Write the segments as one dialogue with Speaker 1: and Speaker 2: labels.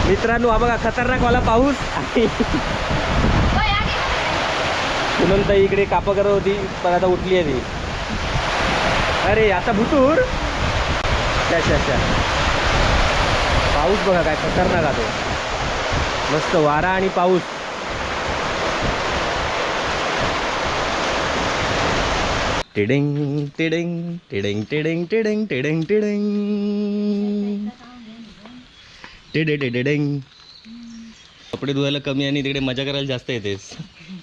Speaker 1: मित्रांनो हा बघा खतरनाक वाला पाऊस आणि पुनम ताई इकडे कापं करत होती पण आता उठली आहे ती. अरे आता भुतूर अच्छा पाऊस बघा काय खतरनाक आहे. मस्त वारा आणि पाऊस. टिडिंग टिडिंग टिडिंग टिडिंग टिडिंग टिडिंग टिडिंग टिडिंग. कपडे धुवायला कमी आणि तिकडे मजा करायला जास्त येतेस.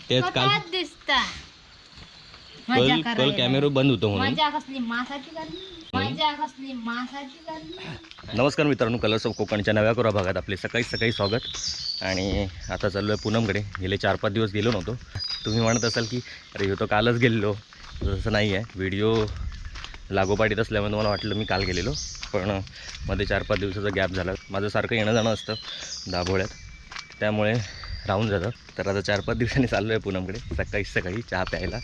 Speaker 1: तेच काल कल कॅमेरा बंद होतो म्हणून. नमस्कार मित्रांनो, कलर्स ऑफ कोकणच्या नव्या कोरा भागात आपले सकाळी स्वागत. आणि आता चाललो आहे पूनमकडे. गेले 4-5 दिवस गेलो नव्हतो. तुम्ही म्हणत असाल की अरे ह्यो तो कालच गेलेलो. तसं नाही आहे. व्हिडिओ लागोपाठीत असल्यामुळे मला वाटलं मी काल गेलेलो, पण मध्ये 4-5 दिवसाचा गॅप झाला. माझं सारखं येणं जाणं असतं दाभोळ्यात, त्यामुळे राहून जातं. तर आता 4-5 दिवसांनी चाललो आहे पूनमकडे सकाळी चहा प्यायला.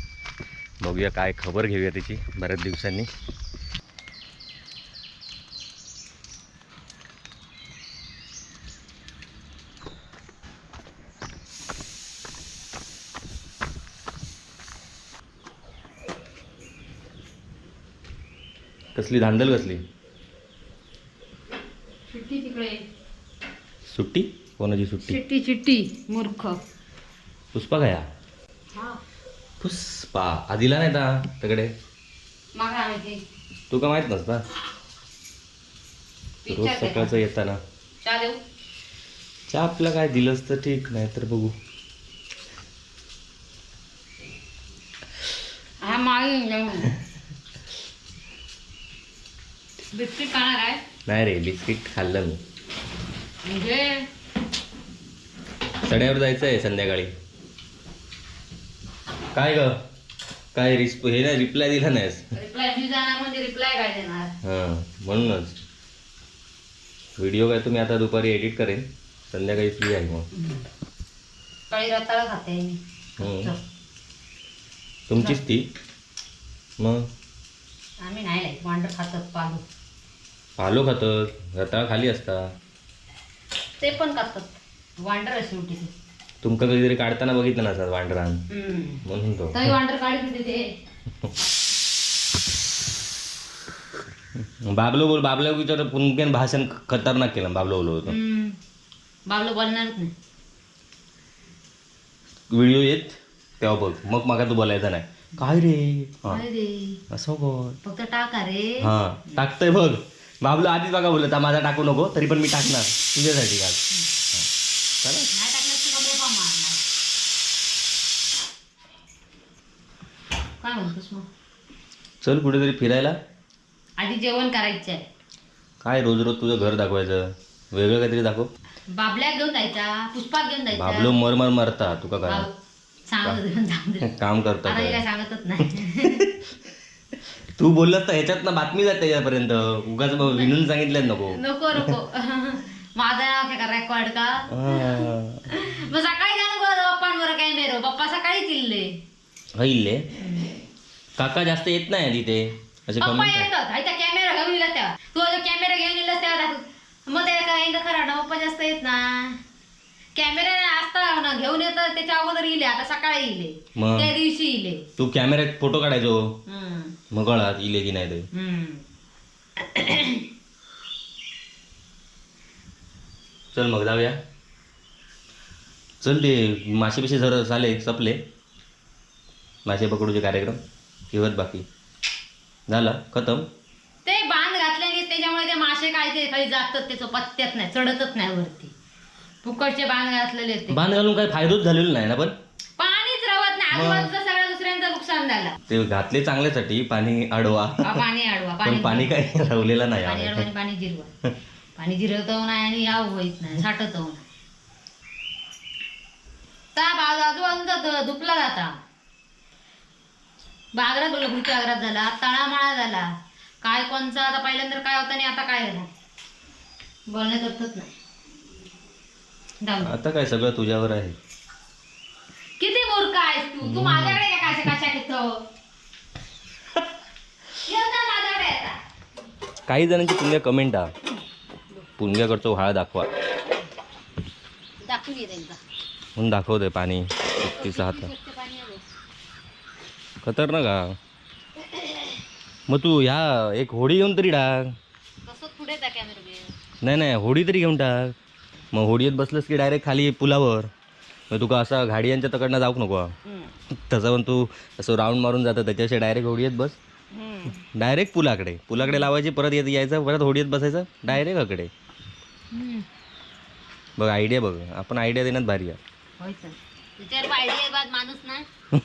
Speaker 1: बघूया काय खबर घेऊया त्याची बऱ्याच दिवसांनी. कसली धांदल कसली
Speaker 2: सुट्टी तिकडे.
Speaker 1: सुट्टी कोणाची सुट्टी?
Speaker 2: चिट्टी मूर्ख
Speaker 1: पुष्पा गया. पुष्पा आधीला नाही का तिकडे? तू का माहित नसता? रोज सकाळचं येताना चहा आपला काय दिलंच तर ठीक, नाही तर बघू.
Speaker 2: बिस्किट खाणार आहे?
Speaker 1: नाही रे, बिस्किट खाल्लं मी.
Speaker 2: म्हणजे
Speaker 1: सड्यावर जायचं आहे संध्याकाळी. काय ग काय हे नाही, रिप्लाय दिला नाहीस.
Speaker 2: रिप्लाय मी जाणार म्हणजे रिप्लाय काय देणार?
Speaker 1: हां म्हणूनच व्हिडिओ काय तुम्ही आता दुपारी एडिट करेन, संध्याकाळी फ्री आहे मग.
Speaker 2: सकाळी रताळ खाते मी.
Speaker 1: तुमचीच ती मग.
Speaker 2: आम्ही नाही लाईक वांडर खातात.
Speaker 1: पालो खातात, रताळ खाली असता.
Speaker 2: ते पण खातात वांडर शेवटी.
Speaker 1: तुमका कधीतरी काढताना बघितलं नसतात वांडरान, म्हणून तो
Speaker 2: तरी वांडर काढत ते.
Speaker 1: बाबला विचार पुनकेन भाषण खतरनाक केलं. बाबलो बोललो होतो.
Speaker 2: बाबलो बोलणारच नाही.
Speaker 1: व्हिडिओ येत तेव्हा बघ, मग मागा तू बोलायचा नाही. काय रे असं बोल,
Speaker 2: फक्त टाका रे.
Speaker 1: हा टाकतोय बघ. बाबलो आधीच बघा बोलत माझा टाकू नको, तरी पण मी टाकणार तुझ्यासाठी. काल चला
Speaker 2: नाही टाकलं तुला मोठा मारणार. काय म्हणतोस मग?
Speaker 1: चल कुठेतरी फिरायला.
Speaker 2: आधी जेवण करायचं आहे.
Speaker 1: काय रोज रोज तुझं घर दाखवायचं, वेगळं काहीतरी दाखव.
Speaker 2: बाबल्या घेऊन जायचा, पुष्पात घेऊन जायचा.
Speaker 1: बाबलो मरता तुका काय
Speaker 2: सांगत
Speaker 1: काम करता
Speaker 2: काय
Speaker 1: काय?
Speaker 2: सांगतच नाही.
Speaker 1: तू बोललास तर ह्याच्यात ना बातमी जाते त्याच्यापर्यंत. उगाच विनून सांगितलं नको.
Speaker 2: नको माझा नाव काय रेकॉर्ड का? मग सकाळी जाणं पप्पांवर काय मेरो. पप्पा सकाळीच इल्ले.
Speaker 1: काका जास्त येत नाही तिथे असे
Speaker 2: पप्पा
Speaker 1: कमेंट.
Speaker 2: येतात. कॅमेरा घेऊन इला तेव्हा तू कॅमेरा घेऊन इलास तेव्हा मग ते खरा ना. पप्पा जास्त येत ना. कॅमेरा असता ना घेऊन येतात त्याच्या अगोदर इले. आता सकाळी इले,
Speaker 1: मग
Speaker 2: त्या दिवशी इले.
Speaker 1: तू कॅमेऱ्यात फोटो काढायचो मग कळत इले की नाही ते. चल मग जाऊया. चल ते मासे बिशे जर झाले संपले, मासे पकडूचे कार्यक्रम किंवा बाकी झाला खतम.
Speaker 2: ते बांध घातल्याने त्याच्यामुळे ते मासे काय ते काही जातात, त्याचं पत्त्यात नाही, चढतच नाही वरती. फुकटचे बांध घातलेले ते.
Speaker 1: बांध घालून काही फायदाच झालेला नाही ना. पण
Speaker 2: पाणीच राहत नाही. आजूबाजूचं सगळ्या दुसऱ्यांचं नुकसान झालं.
Speaker 1: ते घातले चांगल्यासाठी, पाणी अडवा.
Speaker 2: पाणी अडवा,
Speaker 1: पण पाणी काही रावलेलं नाही.
Speaker 2: पाणी अडवा आणि पाणी जिरवा. पाणी जिरवतो नाही आणि याव होईत नाही, साठत नाही. आजूबाजूचा धुपला जाता. बागरात बोल भुटी आग्रात झाला, तळामळा झाला. काय कोणचा आता पहिल्यांदा काय होता आणि आता काय झालं बोलण्यात अर्थच नाही.
Speaker 1: आता काय सगळं तुझ्यावर आहे.
Speaker 2: किती मूर्ख आहेस तू माझ्याकडे काय कशा घेतो? माझ्याकडे येतात.
Speaker 1: काही जणांची पुण्य कमेंट पुणग्याकडचं व्हाळ दाखवा.
Speaker 2: टाकून येत एकदा
Speaker 1: म्हणून दाखवतोय पाणी तिचा हात
Speaker 2: स्वच्छ पाणी आलं.
Speaker 1: खतरनाक हा. मग तू ह्या एक होडी घेऊन तरी टाक.
Speaker 2: तसंच पुढे त्या कॅमेरा घे.
Speaker 1: नाही होडी तरी घेऊन टाक. मग होडीत बसलंस की डायरेक्ट खाली पुलावर. मग तुका असा गाड्यांच्या तकडनं जाऊक नको हा. तसं पण तू असं राऊंड मारून जातं त्याच्याशी डायरेक्ट होडीत बस. डायरेक्ट पुलाकडे लावायची परत यायचं परत होडीत बसायचं डायरेक्ट अकडे. बघ आयडिया बघ आपण आयडिया देण्यात भारी आहे.
Speaker 2: विचार आयडिया बाद माणूस ना.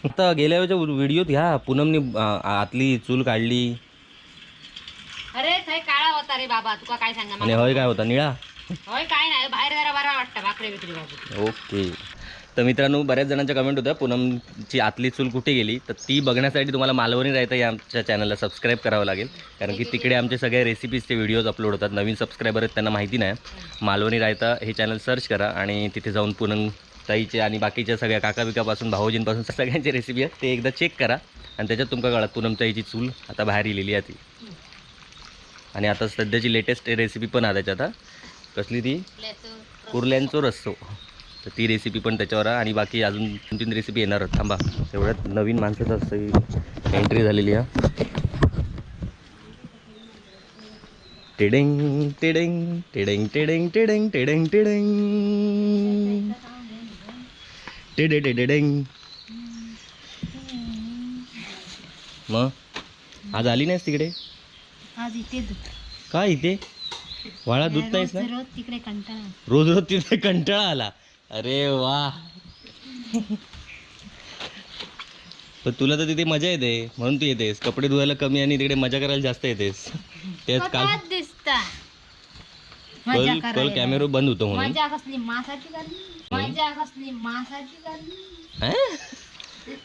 Speaker 1: आता गेल्या वेळेच्या व्हिडिओत ह्या पूनमनी आतली चूल काढली
Speaker 2: अरे थंय काळा होता रे बाबा तुका काय सांगा
Speaker 1: आणि हय काय होता निळा.
Speaker 2: होय काय नाही बाहेर जरा बरा वाटतं भाकरी बिकरी बाबू.
Speaker 1: ओके. तर मित्रांनो बऱ्याच जणांच्या कमेंट होत्या पूनमची आतली चूल कुठे गेली तर ती बघण्यासाठी तुम्हाला मालवणी रायता या आमच्या चॅनलला सबस्क्राईब करावं लागेल कारण की तिकडे आमचे सगळे रेसिपीजचे व्हिडिओज अपलोड होतात. नवीन सबस्क्रायबर आहेत त्यांना माहिती नाही. मालवणी रायता हे चॅनल सर्च करा आणि तिथे जाऊन पूनम ताईचे आणि बाकीच्या सगळ्या काकाबिकापासून भाऊजींपासून सगळ्यांची रेसिपी आहेत ते एकदा चेक करा आणि त्याच्यात तुमका कळत पूनम ताईची चूल आता बाहेर लिहिलेली आहे ती. आणि आता सध्याची लेटेस्ट रेसिपी पण आहे त्याच्यात. कसली ती कुर्ल्यांचो रस्सो. तर ती रेसिपी पण त्याच्यावर आहे आणि बाकी अजून 2-3 रेसिपी येणार आहेत. थांबा एवढ्यात नवीन माणसाचं असं एंट्री झालेली आहे. टिडिंग टिडिंग टिडिंग टिडिंग टिडिंग टिडिंग टिडिंग टिडे टिडिंग. मग आज आली नाहीस तिकडे.
Speaker 2: आज इथे
Speaker 1: काय इथे वाळा दूध नाहीस ना.
Speaker 2: रोज तिकडे कंटाळा.
Speaker 1: रोज तिथे कंटाळा आला. अरे वा. पण तुला तर तिथे मजा येते म्हणून तू येतेस. कपडे धुवायला कमी आणि तिकडे मजा करायला जास्त येतेस. तेच काल
Speaker 2: दिसता
Speaker 1: कल कॅमेरा बंद होतो म्हणून.
Speaker 2: मजा कसली मासाची करली. मजा कसली मासाची करली.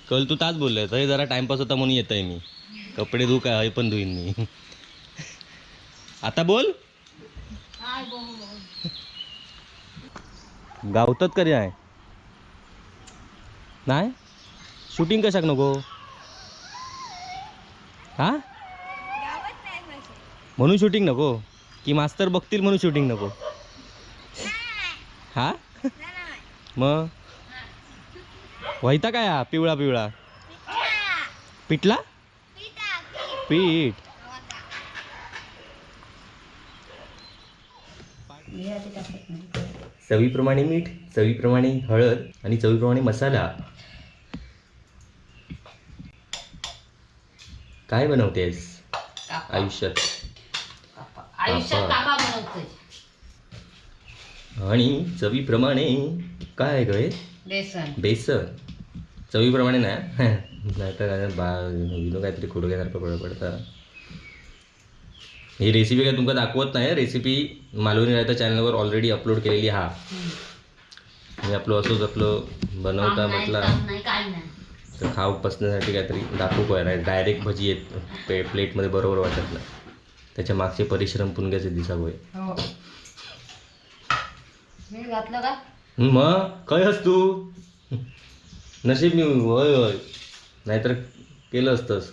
Speaker 1: कल तू ताच बोललाय तर जरा टाइमपास होता म्हणून येत आहे मी. कपडे धु काय हे पण धुईन मी. आता बोल. गावतात कधी आहे नाही शूटिंग कशाक नको हा म्हणून शूटिंग नको की मास्तर बघतील म्हणून शूटिंग नको हा. मग व्हायता काय हा पिवळा पिवळा पिठला पीठ. चवीप्रमाणे मीठ चवीप्रमाणे हळद आणि चवीप्रमाणे मसाला. काय बनवतेस आयुष्यात.
Speaker 2: कापा बनवतोय.
Speaker 1: आणि चवीप्रमाणे काय गय
Speaker 2: बेसन.
Speaker 1: बेसन. चवीप्रमाणे नाही तर काहीतरी खोडक्यासारखं पडतं. ही रेसिपी काय तुमका दाखवत नाही. रेसिपी मालवणी रायता चॅनलवर ऑलरेडी अपलोड केलेली हा. मी असंच आपलं बनवता म्हटलं तर खाऊ बसण्यासाठी काहीतरी दाखवू काय नाही. डायरेक्ट भजी येत प्लेटमध्ये बरोबर वाटत नाही. त्याच्या मागचे परिश्रम पुणग्याचे दिसावं.
Speaker 2: मीठ घातलं का
Speaker 1: मग काय हस तू नशीब मी होय होय नाहीतर केलं असतंस.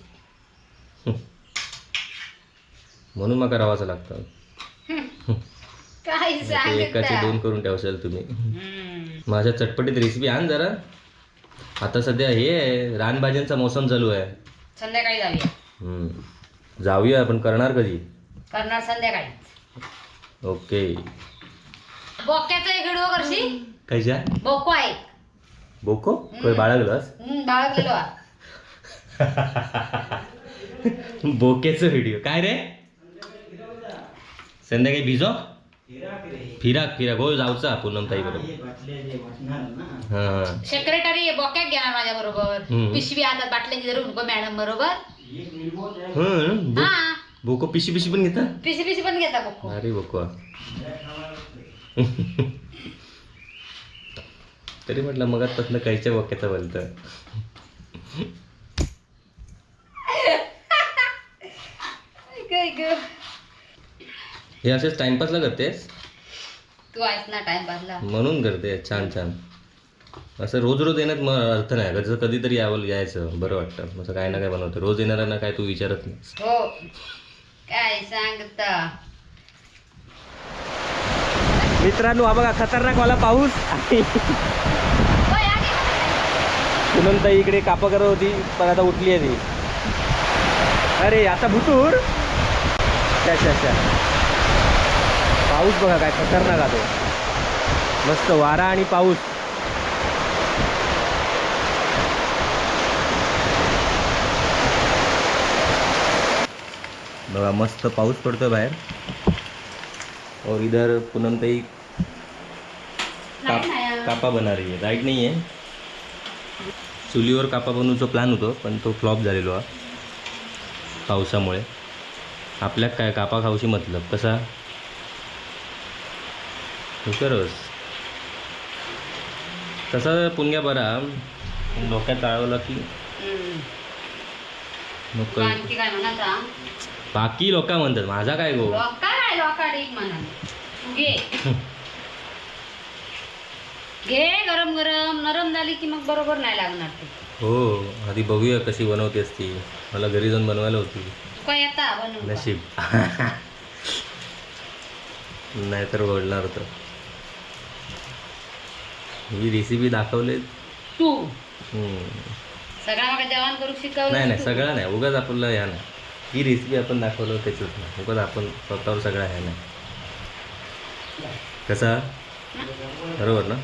Speaker 1: म्हणून मग करावाचं लागतं.
Speaker 2: काय
Speaker 1: एकाचे 2 करून ठेवशाल तुम्ही. माझ्या चटपटीत रेसिपी आण जरा. आता सध्या हे आहे रानभाज्यांचा मोसम चालू आहे.
Speaker 2: संध्याकाळी जाऊया.
Speaker 1: जाऊया आपण करणार कधी.
Speaker 2: करणार संध्याकाळी.
Speaker 1: ओके.
Speaker 2: बोक्याचं एक व्हिडिओ करशी.
Speaker 1: कशा
Speaker 2: बोको आहे.
Speaker 1: बोको कोय बाळगलास.
Speaker 2: बाळगलेलो.
Speaker 1: बोकेचं व्हिडिओ काय रे. संध्याकाळी भिजो फिराक हो जाऊचा पूनम ताई बरोबर. हा
Speaker 2: सेक्रेटरी बोक्याक घेणार माझ्या बरोबर. पिशवी हातात बाटल्याची धरून मॅडम बरोबर.
Speaker 1: बोको पिशी पण घेता.
Speaker 2: पिशी पण घेता बोको.
Speaker 1: अरे बोको. तरी म्हटलं मग आतातलं कायच्या बोक्याचा बोलतं. हे असेच टाइमपासला करतेस.
Speaker 2: तू आहेस ना टाइमपासला म्हणून
Speaker 1: म्हणून करते. छान छान. असं रोज येण्यात मग अर्थ नाही. जसं कधीतरी यायचं बरं वाटतं. असं काय ना काय बनवतं. रोज येणाऱ्यांना काय तू विचारत नाही.
Speaker 2: हो काय सांगता.
Speaker 1: मित्रांनो हा बघा खतरनाक वाला पाऊस आणि पुनमताई इकडे कापा करत होती पण आता उठली आहे ती. अरे आता भुतूर अच्छा पाऊस बघा काय खतरनाक आहे तो. मस्त वारा आणि पाऊस. बघा मस्त पाऊस पडतोय बाहेर. और इधर पूनमताई कापा बना रही है. लाईट नाही आहे. चुलीवर कापा बनवूचा प्लॅन होतो पण तो फ्लॉप झालेलो हा पावसामुळे. आपल्यात काय कापा खाऊशी मतलब कसा हुशारच तसा पुण्या बरा डोक्यात चाळवला की नको.
Speaker 2: काय म्हणा
Speaker 1: बाकी लोक म्हणतात माझा काय गो
Speaker 2: घे गरम गरम नरम झाली की मग बरोबर नाही लागणार ते.
Speaker 1: हो आधी बघूया कशी बनवतेस ती. मला घरी जाऊन बनवायला होती.
Speaker 2: काय येता बनवून
Speaker 1: नशीब नाहीतर बोलणार होतं. ही रेसिपी दाखवले
Speaker 2: तू सगळा मला जेवण करू शिकवलं.
Speaker 1: नाही सगळं नाही उगाच आपल्याला ह्या नाही. ही रेसिपी आपण दाखवलं त्याच नाही उगाच आपण स्वतःवर सगळं ह्या नाही. कसा बरोबर ना.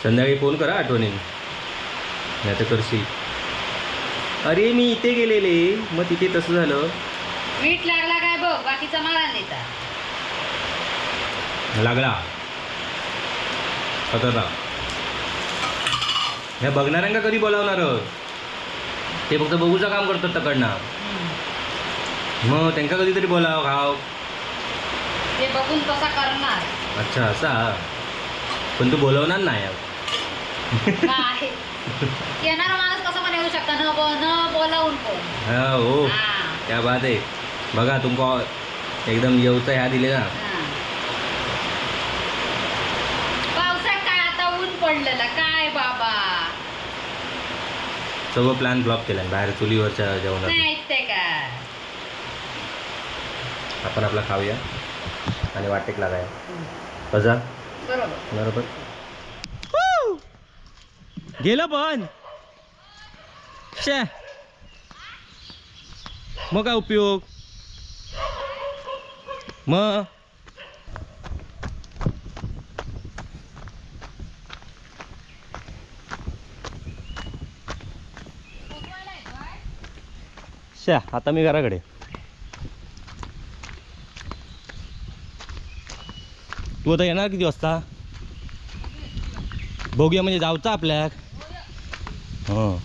Speaker 1: संध्याकाळी फोन करा आठवणीने नाही तर करशील. अरे मी इथे गेलेले मग तिथे तसं झालं.
Speaker 2: मीठ लागला काय बघ बाकीचा मला नेता
Speaker 1: लागला खतरनाक. ह्या बघणाऱ्यांना कधी बोलावणार ते फक्त बघूचं काम करतात तकडनं. मग त्यांना कधीतरी बोलाव खाव.
Speaker 2: ते बघून कसा करणार.
Speaker 1: अच्छा असा पण तू बोलवणार नाही.
Speaker 2: काय येणारा माणूस कसा पण येऊ शकता न बोलावून पण.
Speaker 1: हा हो त्या बात आहे. बघा तुमका एकदम येऊचा ह्या दिले ना.
Speaker 2: पावसात काय आता ऊन पडलेलं काय बाबा.
Speaker 1: सगळं प्लॅन ब्लॉक केला बाहेर चुलीवरच्या जेवणात.
Speaker 2: नाही ते काय
Speaker 1: आपण आपला खाऊया आणि वाटेक लागाय कसा
Speaker 2: बरोबर
Speaker 1: बरोबर. गेलं पण शे मग काय उपयोग. मग शा आता मी घराकडे. तू आता येणार किती वाजता. बघूया म्हणजे जाऊचा आपल्याक. हां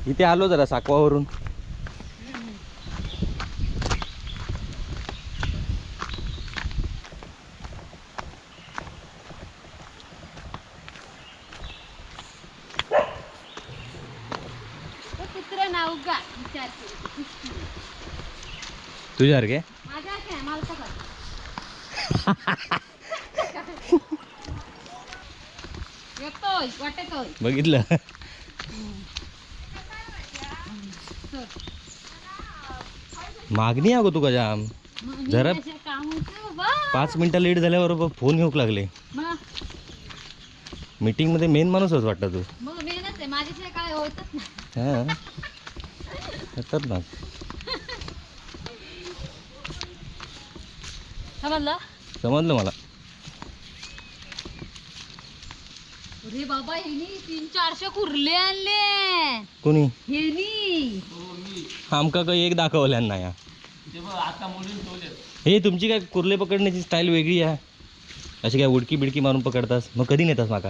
Speaker 1: इथे आलो जरा साकवावरून.
Speaker 2: कुत्रा नाव का
Speaker 1: तुझ्यासारखे
Speaker 2: माझ्या काय मला येतोय वाटतोय
Speaker 1: बघितलं. मागणी आहे गो तू का जाम. जरा 5 मिनिटं लेट झाल्यावर फोन घेऊक लागले. मीटिंग मध्ये मेन माणूसच वाटतं तू.
Speaker 2: मग मेहनत आहे माझ्याशिवाय काय होतच नाही.
Speaker 1: हां खतरनाक. समजलं मला.
Speaker 2: अरे बाबा हेनी 300-400 कुर्ले आणले.
Speaker 1: कोणी
Speaker 2: हेनी
Speaker 1: आमका काही एक दाखवल्यान नाही. हे तुमची काय कुर्ले पकडण्याची स्टाईल वेगळी आहे. अशी काय उडकी बिडकी मारून पकडतास. मग कधी नेतास माका.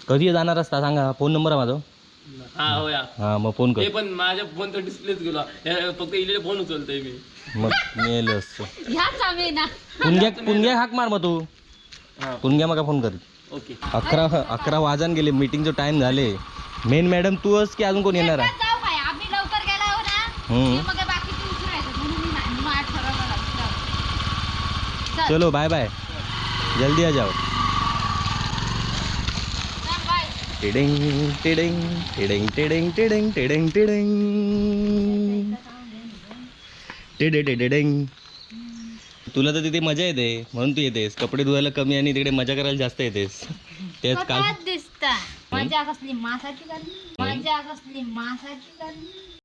Speaker 1: कधी जाणार असता सांगा. फोन नंबर आहे माझा. हा मग फोन कर.
Speaker 3: पण माझ्या फोन तर डिस्प्लेच गेला फक्त इलेले फोन उचलतोय मी.
Speaker 1: मग मेल असतो
Speaker 2: ह्याच आम्ही ना
Speaker 1: पुणग्या हाक मार मग तू. पुणग्या मग फोन कर.
Speaker 3: ओके
Speaker 1: 11 वाजन गेले. मीटिंगचं टाइम झाले. मेन मॅडम तूच की अजून कोण येणार आहे.
Speaker 2: जाऊ काय आम्ही लवकर गेला हो ना मग बाकीचे उचलायचं म्हणून मी नाही माझ्या ठरवलं.
Speaker 1: चलो बाय बाय जल्दी आ जाओ.
Speaker 2: बाय
Speaker 1: टिडिंग टिडिंग टिडिंग टिडिंग टिडिंग टिडिंग टिडिंग टिडे टिडिंग. तुला तर तिथे मजा येते म्हणून तू येतेस. कपडे धुवायला कमी आणि तिकडे मजा करायला जास्त येतेस. तेच काल
Speaker 2: दिसता मजा कसली मासाची करली, मजा कसली मासाची करली.